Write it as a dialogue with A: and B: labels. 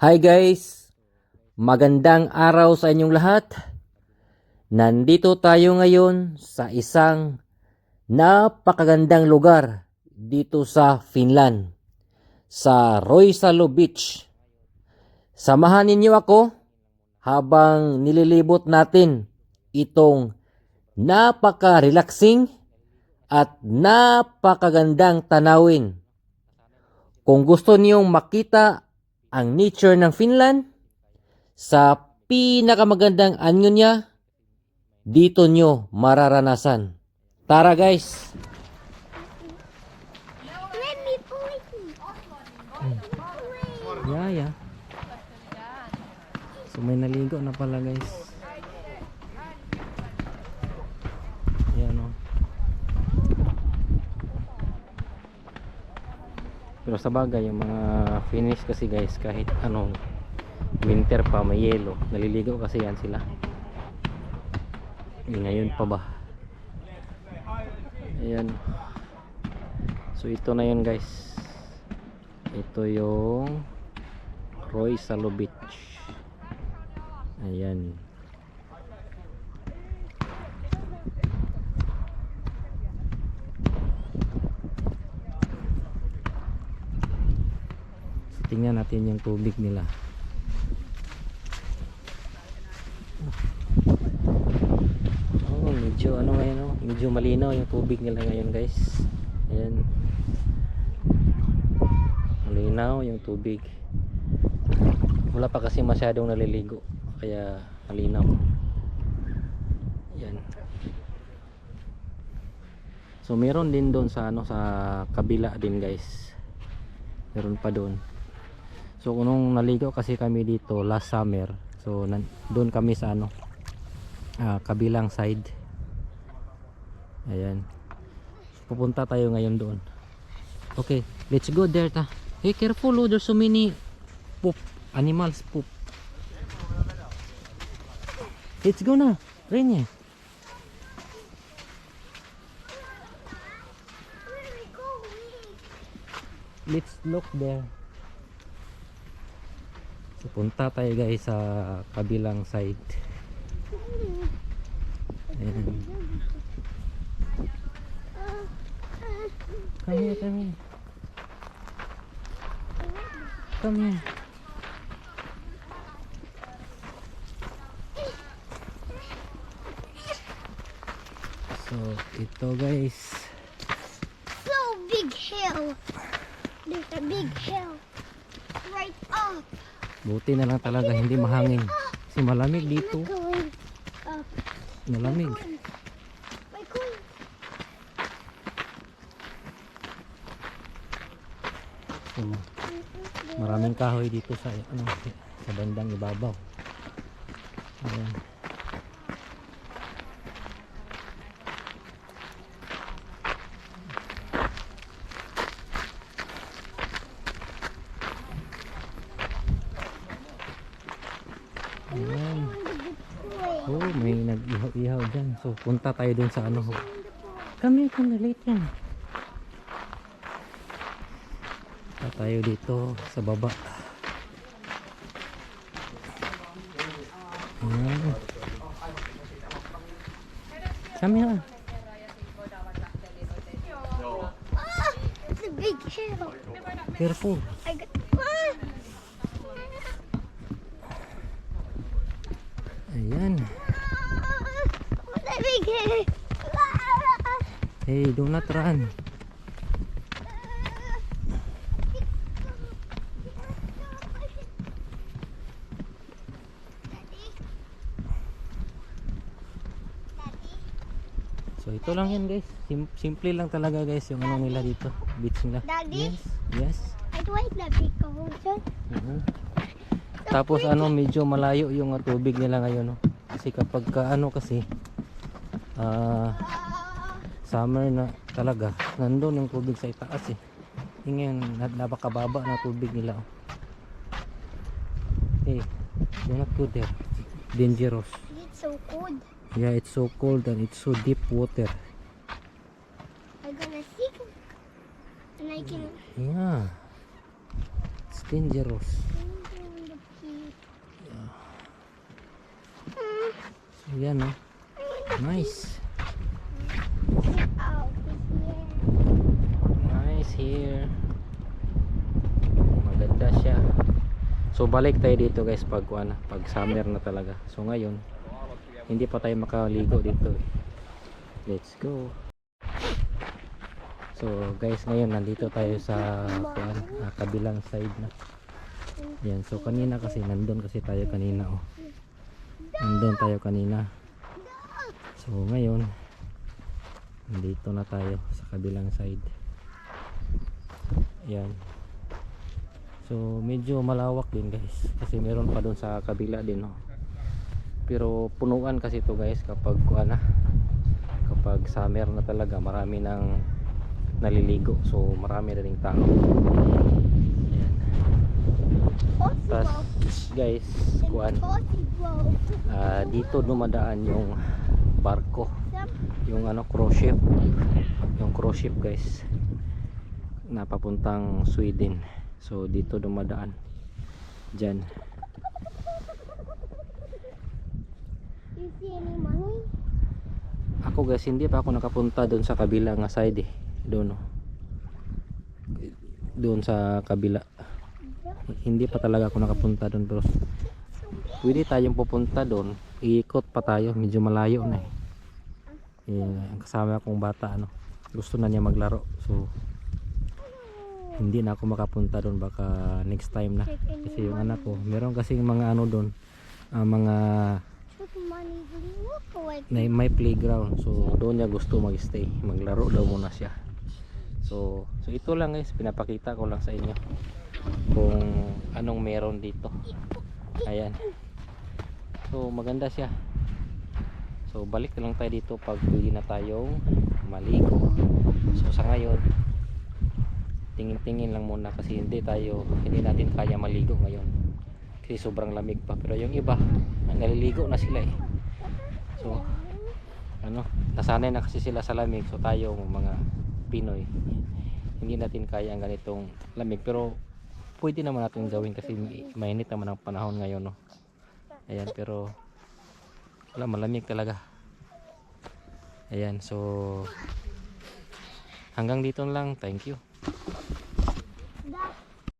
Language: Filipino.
A: Hi guys! Magandang araw sa inyong lahat. Nandito tayo ngayon sa isang napakagandang lugar dito sa Finland, sa Roisalo Beach. Samahan ninyo ako habang nililibot natin itong napaka-relaxing at napakagandang tanawin. Kung gusto niyong makita ang nature ng Finland sa pinakamagandang anyo niya, dito nyo mararanasan. Tara guys!
B: Let me play.
A: Yeah. So may naligo na pala guys. Yan o. Pero sa bagay, yung mga Finnish kasi guys, kahit anong winter pa may yelo, naliligo kasi yan sila. Ngayon pa ba? Ayan. So ito na yun guys. Ito yung Roisalo Beach. Ayan. So, tingnan natin yung tubig nila. Medyo ano ngayon, medyo malinaw yung tubig nila ngayon guys. Ayan, malinaw yung tubig. Wala pa kasi masyadong naliligo, kaya malinaw. Ayan. So meron din doon sa sa kabila din guys, meron pa doon. So nung naligo kasi kami dito last summer, so doon kami sa kabilang side. Ayan. So, pupunta tayo ngayon doon. Okay, let's go there ta. Hey, careful oh, there's so many poop, animals poop. Let's go na, Renye. Let's look there. So, punta tayo guys sa kabilang side. Ayan. Come here. Come here. So, ito guys.
B: So big hill. There's a big hill right up.
A: Buti na lang talaga hindi mahangin. Kasi malamig dito.
B: Going up.
A: Malamig.
B: We're going.
A: So, maraming kahoy dito sa sa bandang ibabaw. Ayan. Ayan. Oh, may nag-ihaw-ihaw dyan. So, punta tayo dun sa Kami, late yan. Punta tayo dito sa baba. Ayan. Kami ha.
B: It's a big hill.
A: Careful.
B: I got.
A: Ayan.
B: What's a big hill?
A: Hey, do not run. So ito lang yan guys. Simple lang talaga guys yung nila dito. Beach nila.
B: Daddy?
A: Yes.
B: I like that big ocean.
A: Tapos medyo malayo yung tubig nila ngayon. Kasi kapag kasi summer na talaga, nandun yung tubig sa itaas eh. Ngayon napakababa na tubig nila. Hey, do not go there. Dangerous.
B: It's so cold.
A: Yeah, it's so cold and it's so deep water.
B: I'm gonna sink and I can.
A: Yeah, it's dangerous. Yan oh. Nice.
B: Oh, yeah.
A: Nice here. Maganda siya. So balik tayo dito guys pag pag summer na talaga. So ngayon hindi pa tayo makaligo dito eh. Let's go. So guys, ngayon nandito tayo sa kabilang side na. Yan, so kanina kasi nandun kasi tayo kanina oh. Nandun tayo kanina. So ngayon nandito na tayo sa kabilang side. Yan. So medyo malawak din guys kasi meron pa doon sa kabila din oh. Pero punuan kasi to guys kapag kapag summer na talaga, marami nang naliligo, so marami na ring tao. Ayan. Tas guys, dito dumadaan yung barko, yung cruise ship guys, na papuntang Sweden. So dito dumadaan dyan.
B: You see any money?
A: Ako guys, hindi pa ako nakapunta doon sa kabila nga side eh. Doon oh. Doon sa kabila. Hindi pa talaga ako nakapunta doon, pero pwede tayong pupunta doon. Iikot pa tayo, medyo malayo na eh. Ang kasama kong bata gusto na niya maglaro. So hindi na ako makapunta doon, baka next time na. Kasi yung anak ko, meron kasing mga doon, mga may playground, so doon niya gusto magstay, maglaro daw muna siya. So ito lang guys, pinapakita ko lang sa inyo kung anong meron dito. Ayan, so maganda siya. So balik na lang tayo dito pag pwede na tayong maligo. So sa ngayon tingin-tingin lang muna kasi hindi natin kaya maligo ngayon kasi sobrang lamig pa. Pero yung iba naliligo na sila eh. So nasanay na kasi sila sa lamig. So tayo mga Pinoy, hindi natin kaya ang ganitong lamig, pero pwede naman natin gawin kasi mainit naman ang panahon ngayon no. Ayan, pero wala, malamig talaga. Ayan, so hanggang dito lang. Thank you.